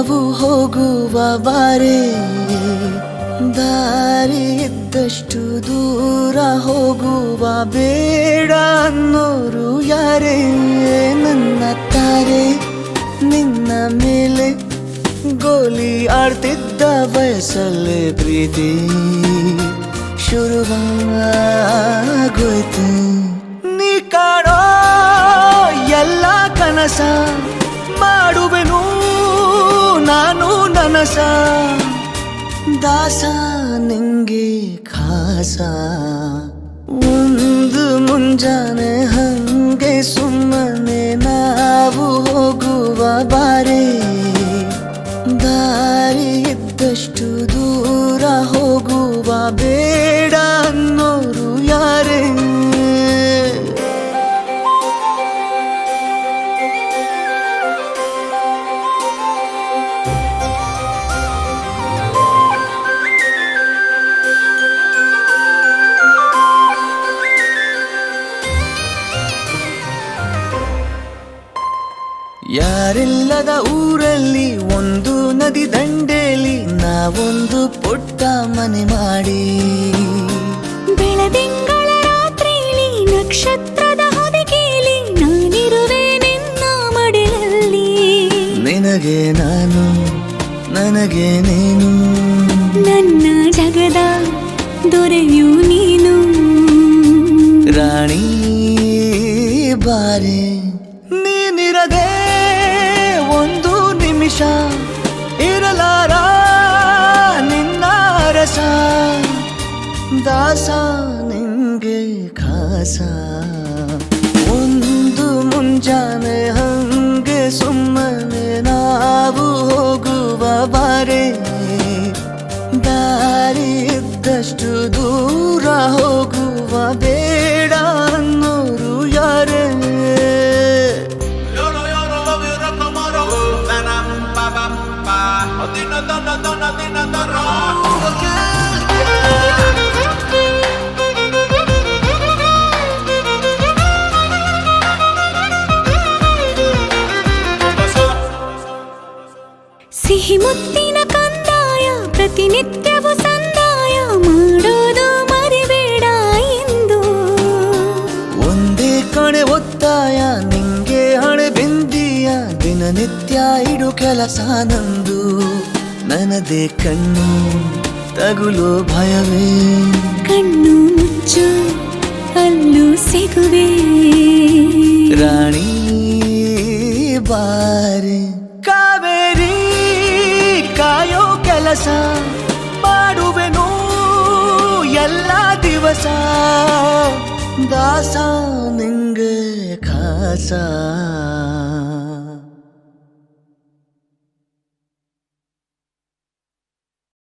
ನಾವು ಹೋಗುವ ಬಾರೆ, ದಾರಿ ಇದ್ದಷ್ಟು ದೂರ ಹೋಗುವ ಬೇಡ ಅನ್ನೋರು ಯಾರೇ. ನನ್ನ ತಾರೆ ನಿನ್ನ ಮೇಲೆ ಗೋಲಿ ಆಡ್ತಿದ್ದ ವಯಸ್ಸಲ್ಲೇ ಪ್ರೀತಿ ಶುರುವಾಗೋಯ್ತು. ನೀ ಕಾಣೋ ಎಲ್ಲ ಕನಸ ಮಾಡುವೆನು ನಾನು ನನಸ, ದಾಸ ನಿಂಗೆ ಖಾಸ. ಒಂದು ಮುಂಜಾನೆ ಹಂಗೆ ಸುಮ್ಮನೆ ನಾವು ಹೋಗುವ ಬಾರೆ, ದಾರಿ ಇದ್ದಷ್ಟು ದೂರ ಹೋಗುವ ಬೇಡ ಅನ್ನೋರು ಯಾರೇ. ಯಾರಿಲ್ಲದ ಊರಲ್ಲಿ ಒಂದು ನದಿ ದಂಡೆಯಲ್ಲಿ ನಾವೊಂದು ಪುಟ್ಟ ಮನೆ ಮಾಡಿ, ಬೆಳದಿಂಗಳ ರಾತ್ರಿಲಿ ನಕ್ಷತ್ರದ ಹೊದಿಕೆಯಲ್ಲಿ ನಾನಿರುವೆ ನಿನ್ನ ಮಡಿಲಲ್ಲಿ. ನಿನಗೆ ನಾನು ನನಗೆ ನೀನು, ನನ್ನ ಜಗದ ದೊರೆಯು ನೀನು. ರಾಣಿ ಬಾರೆ, ನೀನಿರದೆ ಒಂದು ನಿಮಿಷ ಇರಲಾರ ನಿನ್ನ ರಸ, ದಾಸ ನಿಂಗೆ ಖಾಸ. ಒಂದು ಮುಂಜಾನೆ ಹಂಗೆ ಸುಮ್ಮನೆ ನಾವು ಹೋಗುವ ಬಾರೆ, ದಾರಿ ಇದ್ದಷ್ಟು ದೂರ ಹೋಗುವ ಬೇಡ ಅನ್ನೋರು ಯಾರೇ. ಸಿಹಿ ಮುತ್ತಿನ ಕಂದಾಯ ಪ್ರತಿನಿತ್ಯವೂ ಸಂದಾಯ ಮಾಡೋದು ಮರಿಬೇಡ ಎಂದು. ಒಂದೇ ಕಣೆ ಒತ್ತಾಯ ನಿಂಗೆ ಹಣೆ ಬಿಂದಿಯ, ದಿನನಿತ್ಯ ಇಡು ಕೆಲಸ ನಂದು. ನನ್ನದೇ ಕಣ್ಣು ತಗುಲೋ ಭಯವೇ, ಕಣ್ಣು ಮುಚ್ಚು ಅಲ್ಲೂ ಸಿಗುವೆ. ರಾಣಿ ಬಾರೆ, ಕಾವೇರಿ ಕಾಯೋ ಕೆಲಸ ಮಾಡುವೆನು ಎಲ್ಲ ದಿವಸ, ದಾಸ ನಿಂಗೆ ಖಾಸ.